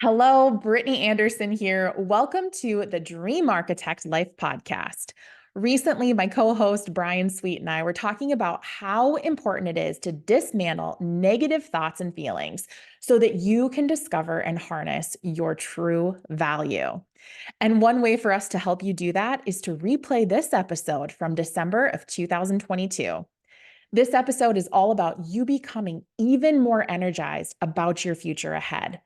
Hello, Brittany Anderson here. Welcome to the Dream Architect Life podcast. Recently, my co host Brian Sweet and I were talking about how important it is to dismantle negative thoughts and feelings so that you can discover and harness your true value. And one way for us to help you do that is to replay this episode from December of 2022. This episode is all about you becoming even more energized about your future ahead,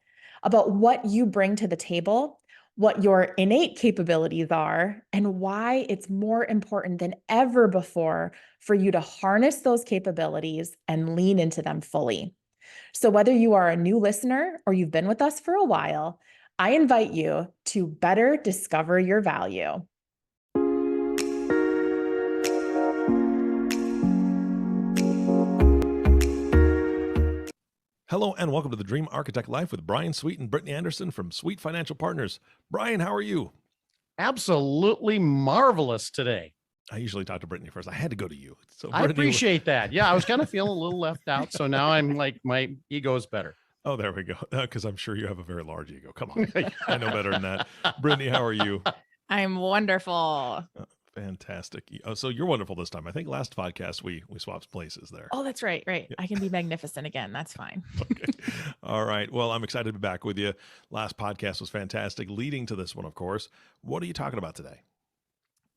about what you bring to the table, what your innate capabilities are, and why it's more important than ever before for you to harness those capabilities and lean into them fully. So, whether you are a new listener or you've been with us for a while, I invite you to better discover your value. Hello and welcome to the Dream Architect Life with Brian Sweet and Brittany Anderson from Sweet Financial Partners. Brian, how are you? Absolutely marvelous today. I usually talk to Brittany first. I had to go to you. So I appreciate that. Yeah, I was kind of feeling a little left out. So now I'm like, my ego is better. Oh, there we go. Because I'm sure you have a very large ego. Come on. I know better than that. Brittany, how are you? I'm wonderful. Fantastic. Oh, so you're wonderful this time. I think last podcast we swapped places there. Oh, that's right. Right. Yeah. I can be magnificent again. That's fine. Okay. All right. Well, I'm excited to be back with you. Last podcast was fantastic, leading to this one, of course. What are you talking about today?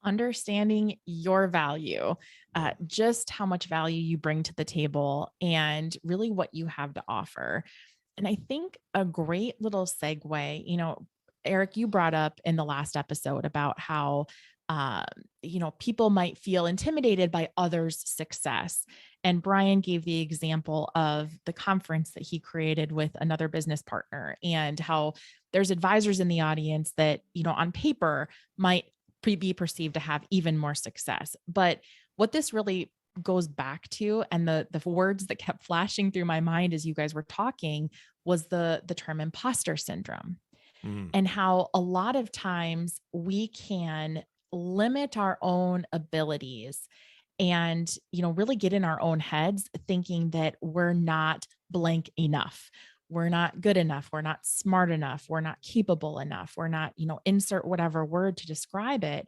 Understanding your value, just how much value you bring to the table and really what you have to offer. And I think a great little segue, Eric, you brought up in the last episode about how people might feel intimidated by others' success. And Brian gave the example of the conference that he created with another business partner and how there's advisors in the audience that, on paper might be perceived to have even more success. But what this really goes back to, and the words that kept flashing through my mind as you guys were talking, was the term imposter syndrome. And how a lot of times we can limit our own abilities and really get in our own heads thinking that we're not blank enough, we're not good enough, we're not smart enough, we're not capable enough, we're not insert whatever word to describe it.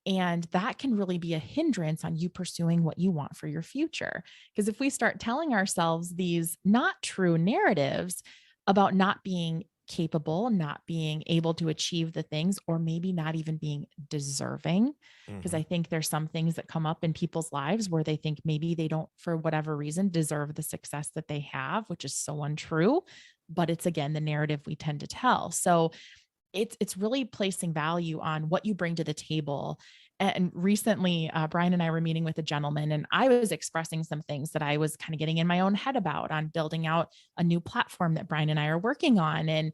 And that can really be a hindrance on you pursuing what you want for your future. Because if we start telling ourselves these not true narratives about not being capable, not being able to achieve the things, or maybe not even being deserving. Because I think there's some things that come up in people's lives where they think maybe they don't, for whatever reason, deserve the success that they have, which is so untrue. But it's, again, the narrative we tend to tell. So it's really placing value on what you bring to the table. And recently, Brian and I were meeting with a gentleman, and I was expressing some things that I was kind of getting in my own head about on building out a new platform that Brian and I are working on. And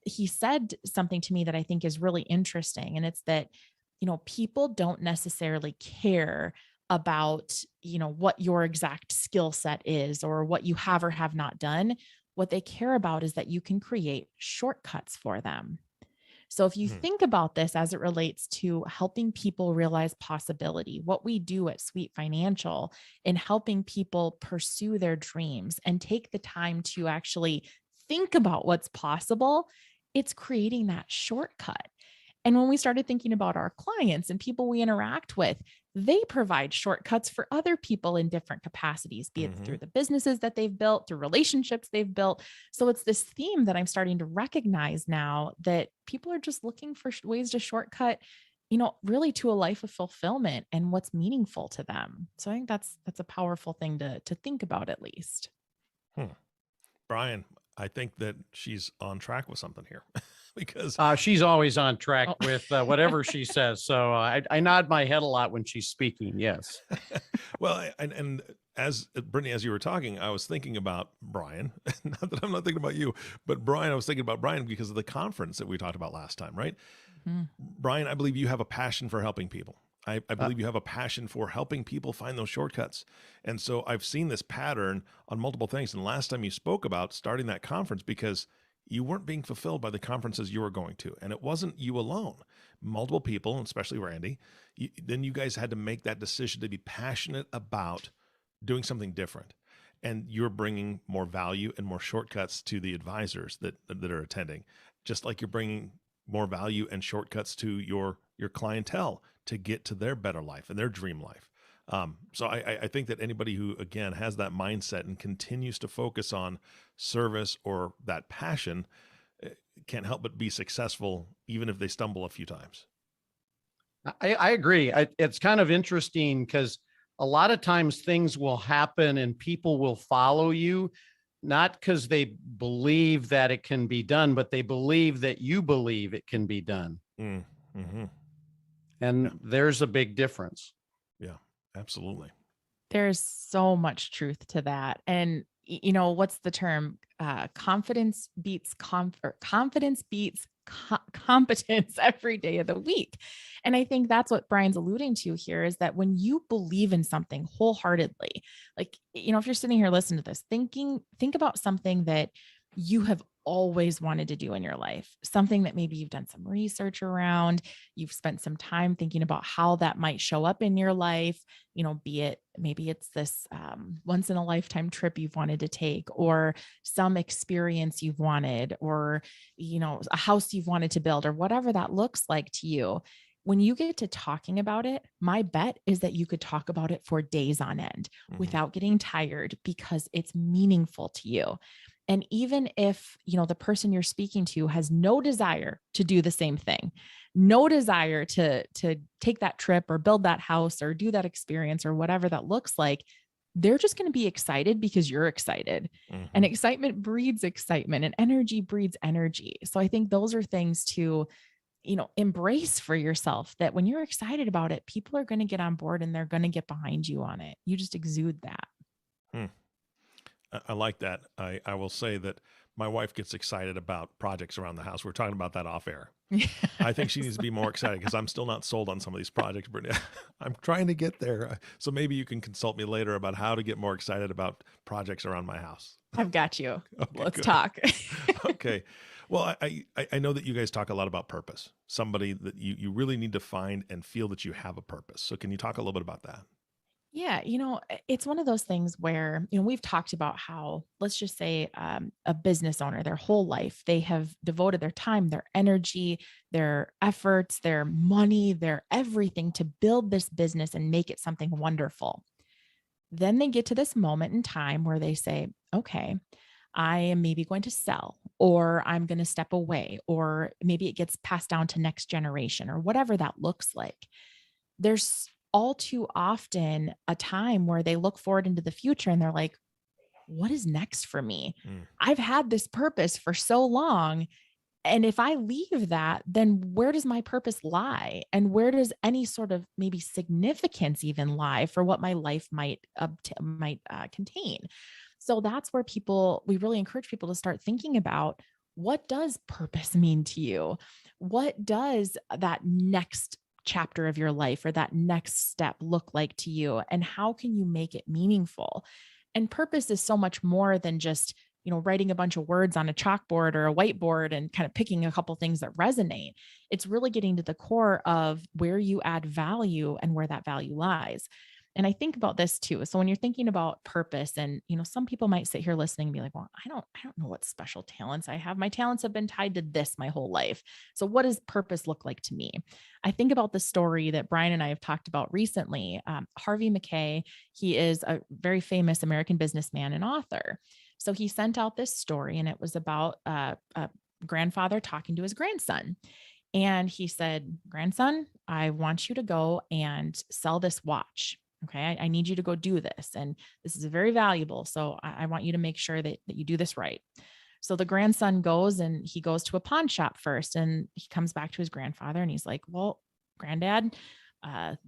he said something to me that I think is really interesting. And it's that, people don't necessarily care about, what your exact skill set is or what you have or have not done. What they care about is that you can create shortcuts for them. So if you think about this as it relates to helping people realize possibility, what we do at Sweet Financial in helping people pursue their dreams and take the time to actually think about what's possible, it's creating that shortcut. And when we started thinking about our clients and people we interact with, they provide shortcuts for other people in different capacities, be it through the businesses that they've built, through relationships they've built. So it's this theme that I'm starting to recognize now that people are just looking for ways to shortcut, really to a life of fulfillment and what's meaningful to them. So I think that's a powerful thing to think about, at least. Brian, I think that she's on track with something here. Because she's always on track with whatever she says. So I nod my head a lot when she's speaking. Yes. Well, and as Brittany, as you were talking, I was thinking about Brian. Not that I'm not thinking about you, but Brian, I was thinking about Brian because of the conference that we talked about last time, right? Brian, I believe you have a passion for helping people. I believe you have a passion for helping people find those shortcuts. And so I've seen this pattern on multiple things. And last time you spoke about starting that conference because you weren't being fulfilled by the conferences you were going to. And it wasn't you alone. Multiple people, especially Randy, then you guys had to make that decision to be passionate about doing something different. and you're bringing more value and more shortcuts to the advisors that are attending, just like you're bringing more value and shortcuts to your clientele to get to their better life and their dream life. So I think that anybody who, again, has that mindset and continues to focus on service or that passion can't help but be successful, even if they stumble a few times. I agree. It's kind of interesting because a lot of times things will happen and people will follow you, not because they believe that it can be done, but they believe that you believe it can be done. Mm-hmm. And there's a big difference. Yeah, absolutely. There's so much truth to that. And what's the term? Confidence beats competence every day of the week. And I think that's what Brian's alluding to here, is that when you believe in something wholeheartedly, like, if you're sitting here listening to this, think about something that you have always wanted to do in your life, something that maybe you've done some research around, you've spent some time thinking about how that might show up in your life, be it, maybe it's this once in a lifetime trip you've wanted to take, or some experience you've wanted, or, a house you've wanted to build, or whatever that looks like to you. When you get to talking about it, my bet is that you could talk about it for days on end without getting tired, because it's meaningful to you. And even if, the person you're speaking to has no desire to do the same thing, no desire to take that trip or build that house or do that experience or whatever that looks like, they're just going to be excited because you're excited. And excitement breeds excitement, and energy breeds energy. So I think those are things to, embrace for yourself, that when you're excited about it, people are going to get on board and they're going to get behind you on it. You just exude that. I like that. I will say that my wife gets excited about projects around the house. We're talking about that off air. Yes. I think she needs to be more excited, because I'm still not sold on some of these projects, Brittany. I'm trying to get there. So maybe you can consult me later about how to get more excited about projects around my house. I've got you. Okay, Let's good. talk. Okay. Well, I know that you guys talk a lot about purpose, somebody that you really need to find and feel that you have a purpose. So can you talk a little bit about that? Yeah, it's one of those things where, we've talked about how, let's just say, a business owner, their whole life, they have devoted their time, their energy, their efforts, their money, their everything to build this business and make it something wonderful. Then they get to this moment in time where they say, okay, I am maybe going to sell, or I'm going to step away, or maybe it gets passed down to next generation, or whatever that looks like. There's all too often a time where they look forward into the future and they're like, what is next for me? I've had this purpose for so long. And if I leave that, then where does my purpose lie? And where does any sort of maybe significance even lie for what my life might contain? So that's where we really encourage people to start thinking about, what does purpose mean to you? What does that next chapter of your life or that next step look like to you? And how can you make it meaningful? And purpose is so much more than just, writing a bunch of words on a chalkboard or a whiteboard and kind of picking a couple things that resonate. It's really getting to the core of where you add value and where that value lies. And I think about this too. So when you're thinking about purpose, and, some people might sit here listening and be like, well, I don't know what special talents I have. My talents have been tied to this my whole life. So what does purpose look like to me? I think about the story that Brian and I have talked about recently. Harvey Mackay, he is a very famous American businessman and author. So he sent out this story, and it was about a grandfather talking to his grandson. And he said, grandson, I want you to go and sell this watch. Okay. I need you to go do this. And this is very valuable. So I want you to make sure that you do this right. So the grandson goes, and he goes to a pawn shop first, and he comes back to his grandfather and he's like, well, granddad,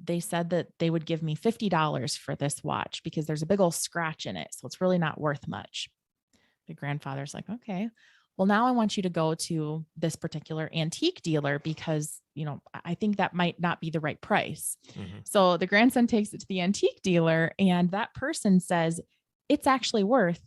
they said that they would give me $50 for this watch because there's a big old scratch in it. So it's really not worth much. The grandfather's like, okay, well, now I want you to go to this particular antique dealer because, I think that might not be the right price. So the grandson takes it to the antique dealer, and that person says it's actually worth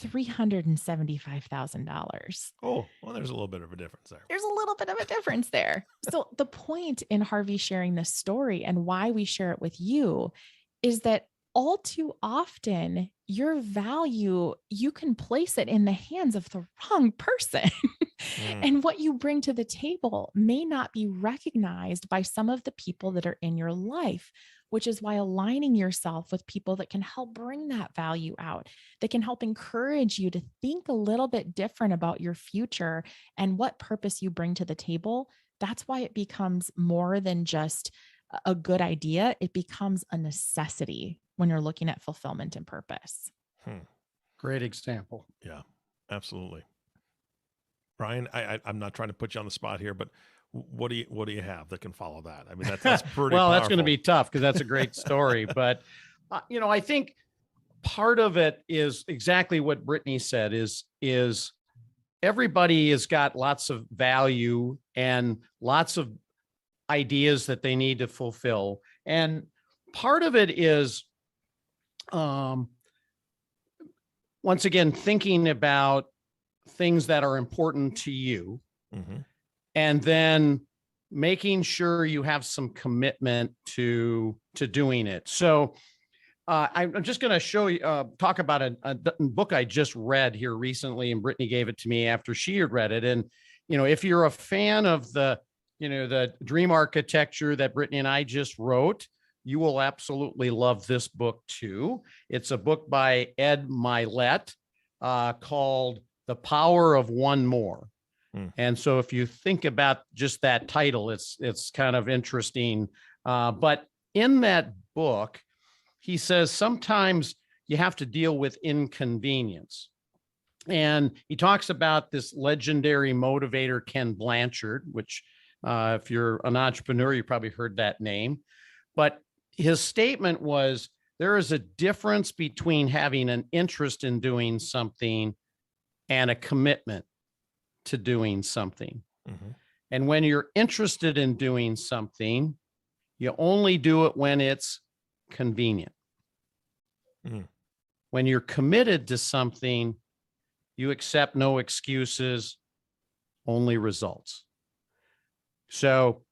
$375,000. Oh, well, there's a little bit of a difference there. There's a little bit of a difference there. So the point in Harvey sharing this story, and why we share it with you, is that all too often, your value, you can place it in the hands of the wrong person. Mm, And what you bring to the table may not be recognized by some of the people that are in your life, which is why aligning yourself with people that can help bring that value out, that can help encourage you to think a little bit different about your future and what purpose you bring to the table. That's why it becomes more than just a good idea. It becomes a necessity when you're looking at fulfillment and purpose. hmm. Great example. Yeah, absolutely. Brian, I'm not trying to put you on the spot here, but what do you have that can follow that? I mean, that's pretty Well, that's powerful. going to be tough because that's a great story. But, I think part of it is exactly what Brittany said is everybody has got lots of value and lots of ideas that they need to fulfill. And part of it is, um, once again, thinking about things that are important to you, Mhm. and then making sure you have some commitment to doing it. So I'm just going to show you, talk about a book I just read here recently, and Brittany gave it to me after she had read it. And if you're a fan of the dream architecture that Brittany and I just wrote, you will absolutely love this book too. It's a book by Ed Milet, called The Power of One More. And so if you think about just that title, it's kind of interesting. But in that book, he says sometimes you have to deal with inconvenience. And he talks about this legendary motivator, Ken Blanchard, which if you're an entrepreneur, you probably heard that name. But his statement was, there is a difference between having an interest in doing something and a commitment to doing something. Mhm. And when you're interested in doing something, you only do it when it's convenient. Mm. When you're committed to something, you accept no excuses, only results. So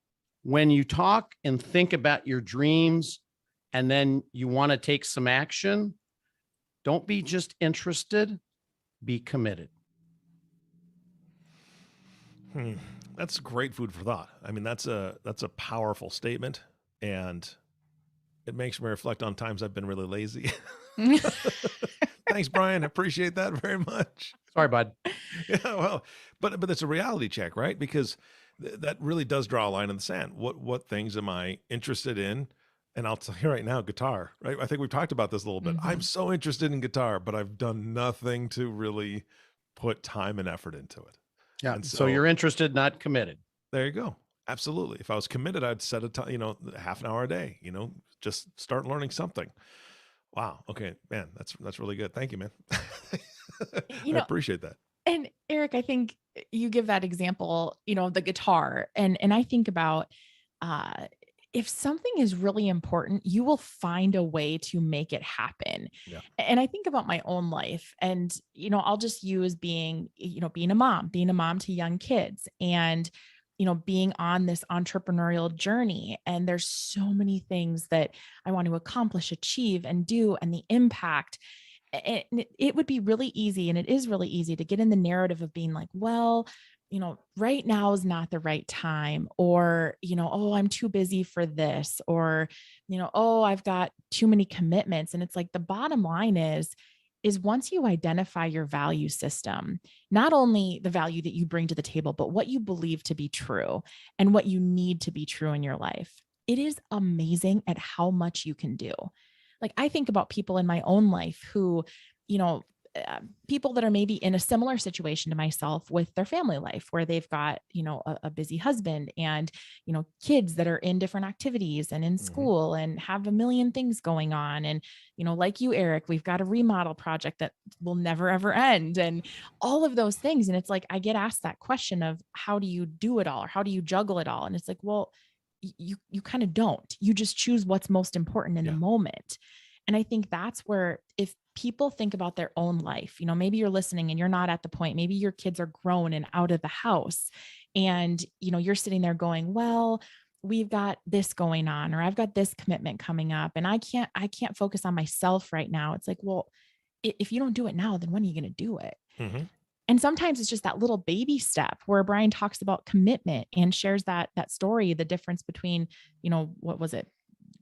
when you talk and think about your dreams and then you want to take some action, don't be just interested, be committed. That's great food for thought. I mean, that's a powerful statement, and it makes me reflect on times I've been really lazy. Thanks, Brian. I appreciate that very much. Sorry, bud. Yeah, well, but it's a reality check, right? Because that really does draw a line in the sand. What things am I interested in? And I'll tell you right now, guitar, right? I think we've talked about this a little bit. I'm so interested in guitar, but I've done nothing to really put time and effort into it. Yeah. And So you're interested, not committed. there you go. Absolutely. If I was committed, I'd set a time, half an hour a day, just start learning something. Wow. Okay, man, that's really good. Thank you, man. You I know, appreciate that. and Eric, I think you give that example, the guitar, and I think about uh, if something is really important, you will find a way to make it happen. Yeah. And I think about my own life, and I'll just use being a mom to young kids, and being on this entrepreneurial journey. And there's so many things that I want to accomplish, achieve, and do, and the impact. And it would be really easy, and it is really easy to get in the narrative of being like, well, right now is not the right time, or, oh, I'm too busy for this, or, oh, I've got too many commitments. And it's like, the bottom line is once you identify your value system, not only the value that you bring to the table, but what you believe to be true and what you need to be true in your life, it is amazing at how much you can do. Like, I think about people in my own life who, you know, people that are maybe in a similar situation to myself with their family life, where they've got, a busy husband and, kids that are in different activities and in school and have a million things going on. And, like you, Eric, we've got a remodel project that will never, ever end, and all of those things. And it's like, I get asked that question of, how do you do it all? Or how do you juggle it all? And it's like, well, you kind of don't. You just choose what's most important in the moment. And I think that's where, if people think about their own life, maybe you're listening and you're not at the point, maybe your kids are grown and out of the house, and, you're sitting there going, well, we've got this going on, or I've got this commitment coming up, and I can't focus on myself right now. It's like, well, if you don't do it now, then when are you going to do it? Mm-hmm. And sometimes it's just that little baby step where Brian talks about commitment and shares that story, the difference between, what was it?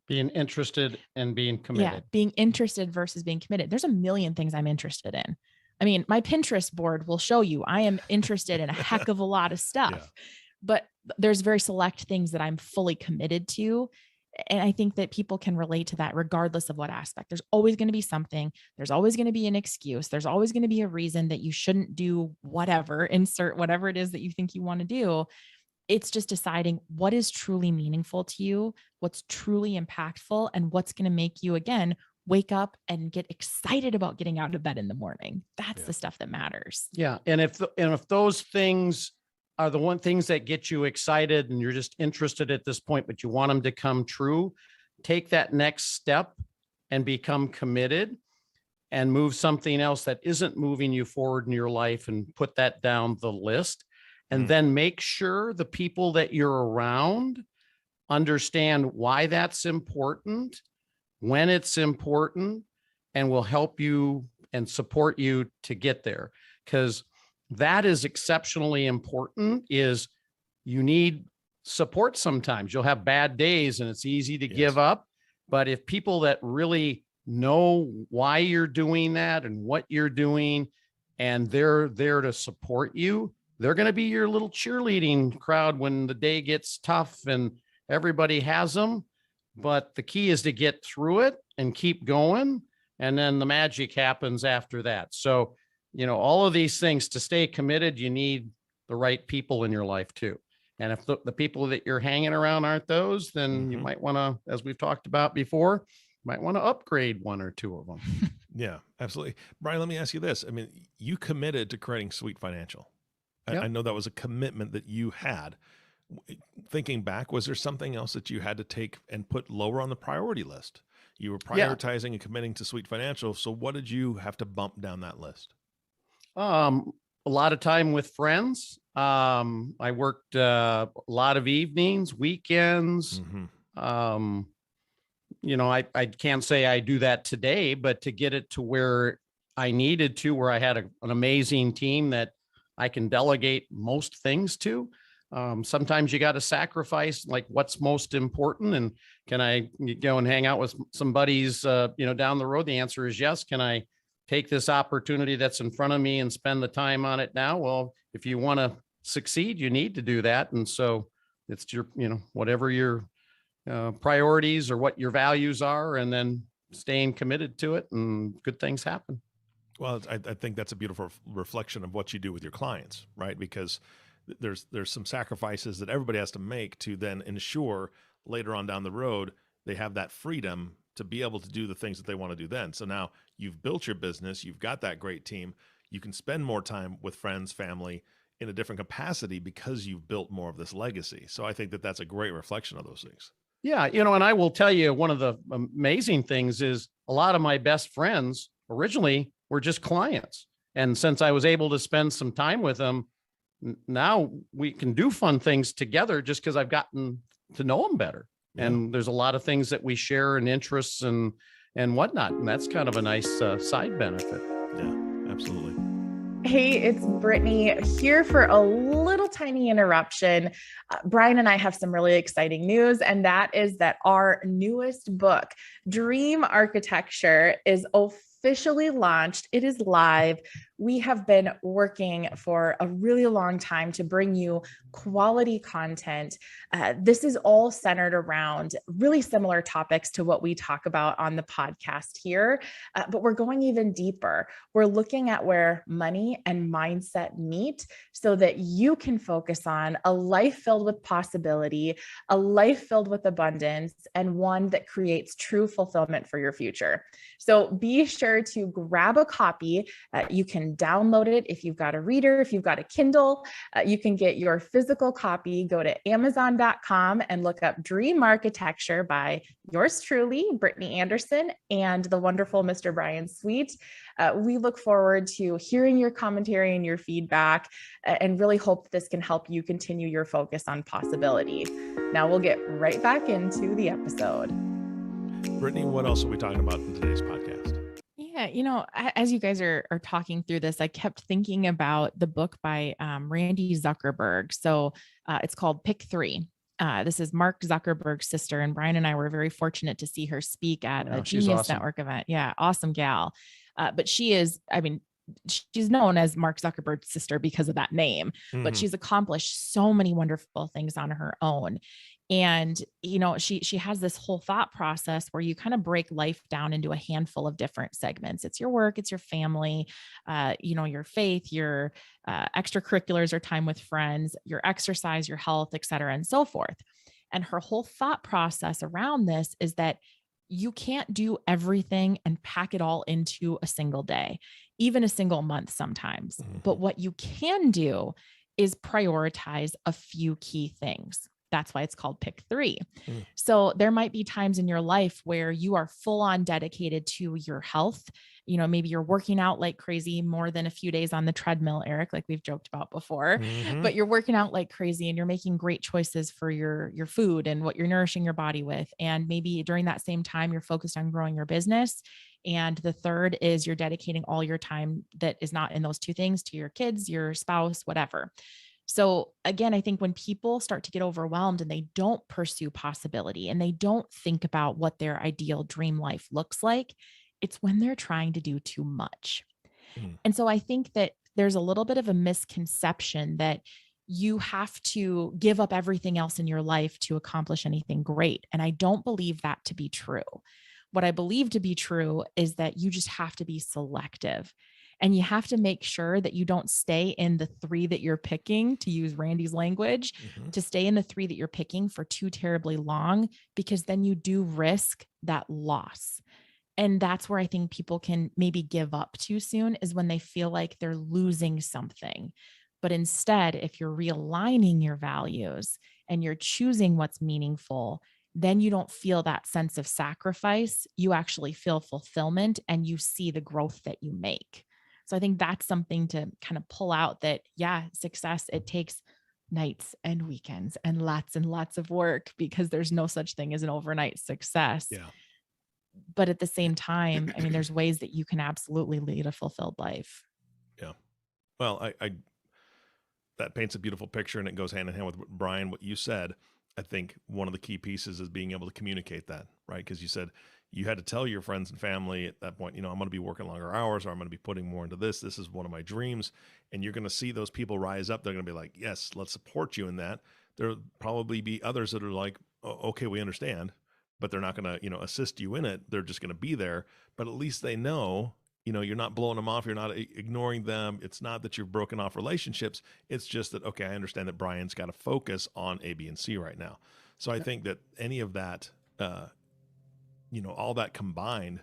Being interested and being committed. Yeah, being interested versus being committed. There's a million things I'm interested in. I mean, my Pinterest board will show you I am interested in a heck of a lot of stuff, but there's very select things that I'm fully committed to. And I think that people can relate to that regardless of what aspect. There's always going to be something. There's always going to be an excuse. There's always going to be a reason that you shouldn't do whatever, insert whatever it is that you think you want to do. It's just deciding what is truly meaningful to you, what's truly impactful, and what's going to make you, again, wake up and get excited about getting out of bed in the morning. That's the stuff that matters. Yeah. And if those things are the things that get you excited and you're just interested at this point, but you want them to come true, take that next step and become committed and move something else that isn't moving you forward in your life and put that down the list. And then make sure the people that you're around understand why that's important, when it's important, and will help you and support you to get there. Because that is exceptionally important. Is you need support sometimes. You'll have bad days and it's easy to give up. But if people that really know why you're doing that and what you're doing, and they're there to support you, they're going to be your little cheerleading crowd when the day gets tough and everybody has them. But the key is to get through it and keep going. And then the magic happens after that. So, all of these things, to stay committed, you need the right people in your life too. And if the people that you're hanging around aren't those, then you might want to, as we've talked about before, might want to upgrade one or two of them. Yeah, absolutely. Brian, let me ask you this. I mean, you committed to creating Sweet Financial. I know that was a commitment that you had. Thinking back, was there something else that you had to take and put lower on the priority list? You were prioritizing and committing to Sweet Financial. So what did you have to bump down that list? A lot of time with friends. I worked a lot of evenings, weekends. I can't say I do that today, but to get it to where I needed to, where I had an amazing team that I can delegate most things to. Sometimes you got to sacrifice like what's most important. And can I go and hang out with some buddies, down the road? The answer is yes. Can I take this opportunity that's in front of me and spend the time on it now? Well, if you want to succeed, you need to do that. And so it's your, whatever your priorities or what your values are, and then staying committed to it, and good things happen. Well, I think that's a beautiful reflection of what you do with your clients, right? Because there's some sacrifices that everybody has to make to then ensure later on down the road they have that freedom to be able to do the things that they want to do then. So now you've built your business, you've got that great team, you can spend more time with friends, family in a different capacity because you've built more of this legacy. So I think that that's a great reflection of those things. Yeah. And I will tell you, one of the amazing things is a lot of my best friends originally were just clients. And since I was able to spend some time with them, now we can do fun things together just because I've gotten to know them better. Yeah. And there's a lot of things that we share and interests and whatnot. And that's kind of a nice side benefit. Yeah, absolutely. Hey, it's Brittany here for a little tiny interruption. Brian and I have some really exciting news, and that is that our newest book, Dream Architecture, is officially launched. It is live. We have been working for a really long time to bring you quality content. This is all centered around really similar topics to what we talk about on the podcast here, but we're going even deeper. We're looking at where money and mindset meet so that you can focus on a life filled with possibility, a life filled with abundance, and one that creates true fulfillment for your future. So be sure to grab a copy. You can can download it. If you've got a reader, if you've got a Kindle, you can get your physical copy. Go to Amazon.com and look up Dream Architecture by yours truly, Brittany Anderson, and the wonderful Mr. Brian Sweet. We look forward to hearing your commentary and your feedback, and really hope this can help you continue your focus on possibility. Now we'll get right back into the episode. Brittany, what else are we talking about in today's podcast? Yeah, as you guys are talking through this, I kept thinking about the book by Randy Zuckerberg. So it's called Pick Three. This is Mark Zuckerberg's sister, and Brian and I were very fortunate to see her speak at a Genius awesome. Network event. Yeah, awesome gal. But she's known as Mark Zuckerberg's sister because of that name, but she's accomplished so many wonderful things on her own. And, she has this whole thought process where you kind of break life down into a handful of different segments. It's your work, it's your family, your faith, your extracurriculars or time with friends, your exercise, your health, et cetera, and so forth. And her whole thought process around this is that you can't do everything and pack it all into a single day, even a single month sometimes. But what you can do is prioritize a few key things. That's why it's called Pick Three. So there might be times in your life where you are full on dedicated to your health. Maybe you're working out like crazy more than a few days on the treadmill, Eric, like we've joked about before, but you're working out like crazy and you're making great choices for your food and what you're nourishing your body with. And maybe during that same time, you're focused on growing your business. And the third is you're dedicating all your time that is not in those two things to your kids, your spouse, whatever. So again, I think when people start to get overwhelmed and they don't pursue possibility and they don't think about what their ideal dream life looks like, it's when they're trying to do too much. And so I think that there's a little bit of a misconception that you have to give up everything else in your life to accomplish anything great. And I don't believe that to be true. What I believe to be true is that you just have to be selective. And you have to make sure that you don't stay in the three that you're picking, to use Randy's language, to stay in the three that you're picking for too terribly long, because then you do risk that loss. And that's where I think people can maybe give up too soon, is when they feel like they're losing something. But instead, if you're realigning your values and you're choosing what's meaningful, then you don't feel that sense of sacrifice. You actually feel fulfillment and you see the growth that you make. So I think that's something to kind of pull out, that, success, it takes nights and weekends and lots of work, because there's no such thing as an overnight success. Yeah. But at the same time, there's ways that you can absolutely lead a fulfilled life. Yeah. Well, I that paints a beautiful picture, and it goes hand in hand with Brian, what you said. I think one of the key pieces is being able to communicate that, right? Because you said you had to tell your friends and family at that point, I'm going to be working longer hours, or I'm going to be putting more into this. This is one of my dreams. And you're going to see those people rise up. They're going to be like, yes, let's support you in that. There'll probably be others that are like, oh, okay, we understand, but they're not going to, assist you in it. They're just going to be there. But at least they know, you're not blowing them off. You're not ignoring them. It's not that you've broken off relationships. It's just that, okay, I understand that Brian's got to focus on A, B, and C right now. So I think that any of that, all that combined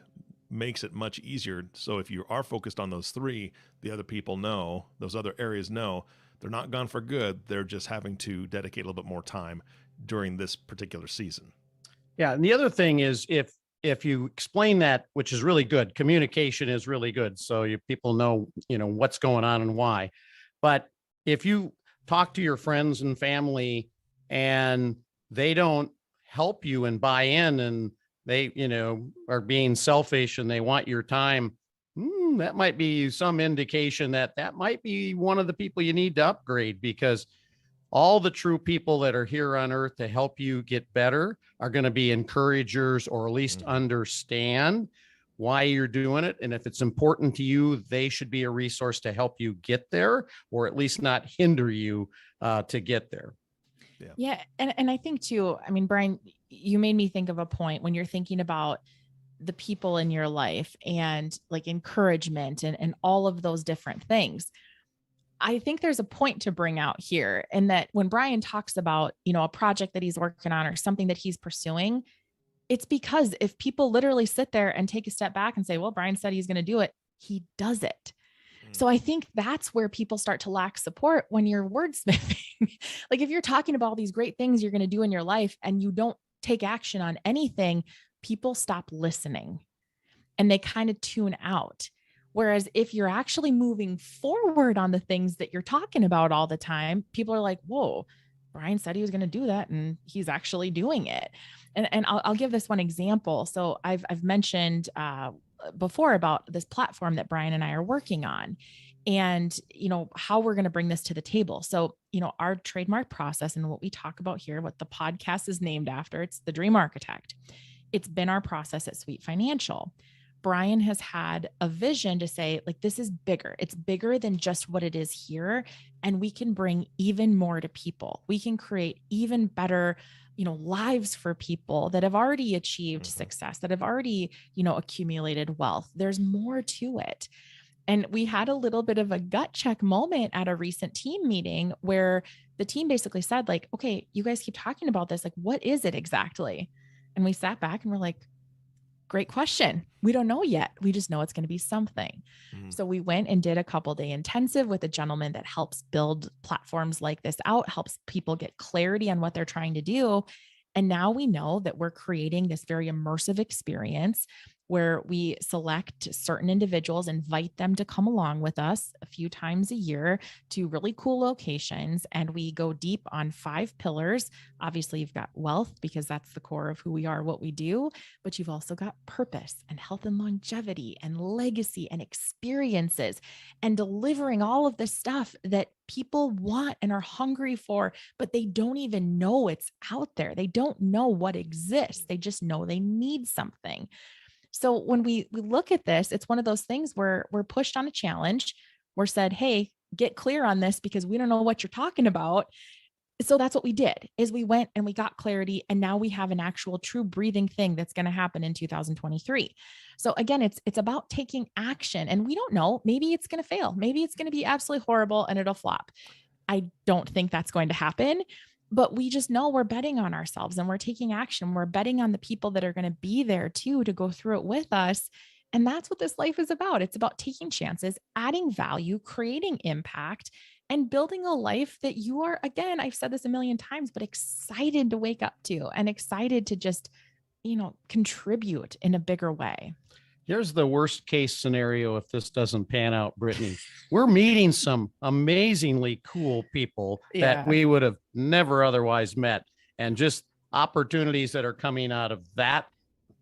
makes it much easier. So if you are focused on those three, the other people know, those other areas know, they're not gone for good. They're just having to dedicate a little bit more time during this particular season. Yeah. And the other thing is, if you explain that, which is really good, communication is really good. So people know, what's going on and why. But if you talk to your friends and family and they don't help you and buy in, and they, are being selfish and they want your time, that might be some indication that might be one of the people you need to upgrade, because all the true people that are here on earth to help you get better are going to be encouragers, or at least understand why you're doing it. And if it's important to you, they should be a resource to help you get there, or at least not hinder you to get there. Yeah. And I think too, Brian, you made me think of a point when you're thinking about the people in your life and like encouragement and all of those different things. I think there's a point to bring out here, in that when Brian talks about, a project that he's working on or something that he's pursuing, it's because if people literally sit there and take a step back and say, well, Brian said he's going to do it, he does it. So I think that's where people start to lack support when you're wordsmithing. Like if you're talking about all these great things you're going to do in your life and you don't take action on anything, people stop listening and they kind of tune out. Whereas if you're actually moving forward on the things that you're talking about all the time, people are like, whoa, Brian said he was going to do that and he's actually doing it. And I'll give this one example. So I've mentioned before about this platform that Brian and I are working on and, how we're going to bring this to the table. So, our trademark process and what we talk about here, what the podcast is named after, it's the Dream Architect. It's been our process at Sweet Financial. Brian has had a vision to say, like, this is bigger. It's bigger than just what it is here. And we can bring even more to people. We can create even better, lives for people that have already achieved success, that have already, accumulated wealth. There's more to it. And we had a little bit of a gut check moment at a recent team meeting where the team basically said, like, okay, you guys keep talking about this. Like, what is it exactly? And we sat back and we're like, great question. We don't know yet. We just know it's going to be something. So we went and did a couple-day intensive with a gentleman that helps build platforms like this out, helps people get clarity on what they're trying to do. And now we know that we're creating this very immersive experience where we select certain individuals, invite them to come along with us a few times a year to really cool locations. And we go deep on 5 pillars. Obviously, you've got wealth because that's the core of who we are, what we do, but you've also got purpose and health and longevity and legacy and experiences and delivering all of the stuff that people want and are hungry for, but they don't even know it's out there. They don't know what exists. They just know they need something. So when we look at this, it's one of those things where we're pushed on a challenge. We're said, hey, get clear on this because we don't know what you're talking about. So that's what we did is we went and we got clarity. And now we have an actual true breathing thing that's going to happen in 2023. So again, it's about taking action and we don't know, maybe it's going to fail. Maybe it's going to be absolutely horrible and it'll flop. I don't think that's going to happen. But we just know we're betting on ourselves and we're taking action. We're betting on the people that are going to be there too, to go through it with us. And that's what this life is about. It's about taking chances, adding value, creating impact, and building a life that you are, again, I've said this a million times, but excited to wake up to and excited to just, contribute in a bigger way. Here's the worst case scenario if this doesn't pan out, Brittany. We're meeting some amazingly cool people that we would have never otherwise met, and just opportunities that are coming out of that,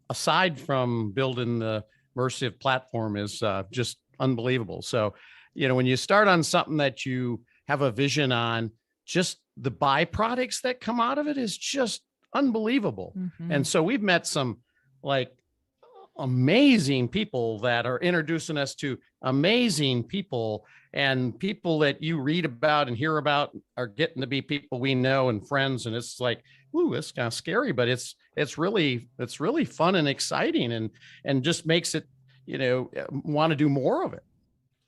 aside from building the immersive platform, is just unbelievable. So, when you start on something that you have a vision on, just the byproducts that come out of it is just unbelievable. And so we've met some amazing people that are introducing us to amazing people, and people that you read about and hear about are getting to be people we know and friends. And it's like, ooh, it's kind of scary, but it's really fun and exciting, and just makes it, want to do more of it.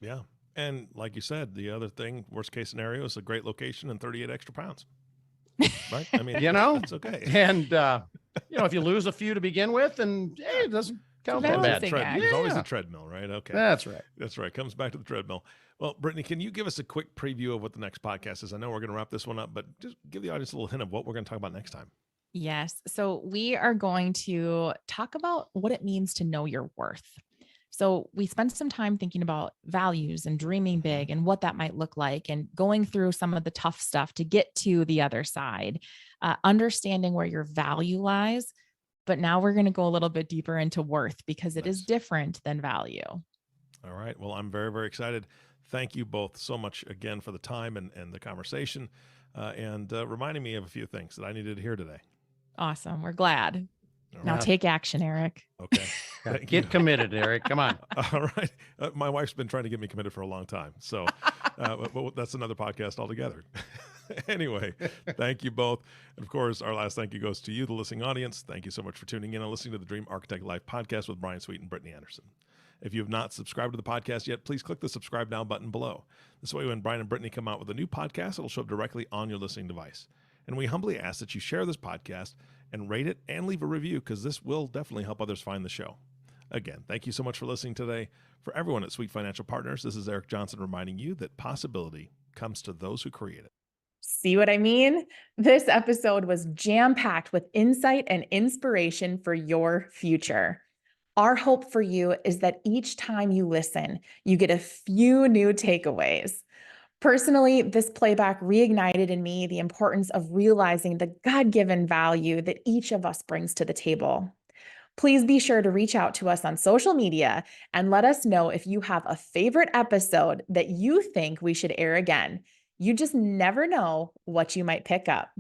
Yeah. And like you said, the other thing, worst case scenario, is a great location and 38 extra pounds. Right. I mean, it's okay. And, if you lose a few to begin with, and it doesn't count that bad. There's always a treadmill, right? Okay. That's right. That's right. Comes back to the treadmill. Well, Brittany, can you give us a quick preview of what the next podcast is? I know we're going to wrap this one up, but just give the audience a little hint of what we're going to talk about next time. Yes. So we are going to talk about what it means to know your worth. So we spent some time thinking about values and dreaming big and what that might look like, and going through some of the tough stuff to get to the other side, understanding where your value lies. But now we're going to go a little bit deeper into worth because it is different than value. All right. Well, I'm very, very excited. Thank you both so much again for the time and the conversation, and reminding me of a few things that I needed to hear today. Awesome. We're glad. Now right. Take action, Eric. Okay. Get committed, Eric. Come on. All right. My wife's been trying to get me committed for a long time. So but that's another podcast altogether. Anyway, thank you both. And of course, our last thank you goes to you, the listening audience. Thank you so much for tuning in and listening to the Dream Architect Live podcast with Brian Sweet and Brittany Anderson. If you have not subscribed to the podcast yet, please click the subscribe now button below. This way, when Brian and Brittany come out with a new podcast, it'll show up directly on your listening device. And we humbly ask that you share this podcast and rate it and leave a review, because this will definitely help others find the show. Again, thank you so much for listening today. For everyone at Sweet Financial Partners, this is Eric Johnson reminding you that possibility comes to those who create it. See what I mean? This episode was jam-packed with insight and inspiration for your future. Our hope for you is that each time you listen, you get a few new takeaways. Personally, this playback reignited in me the importance of realizing the God-given value that each of us brings to the table. Please be sure to reach out to us on social media and let us know if you have a favorite episode that you think we should air again. You just never know what you might pick up.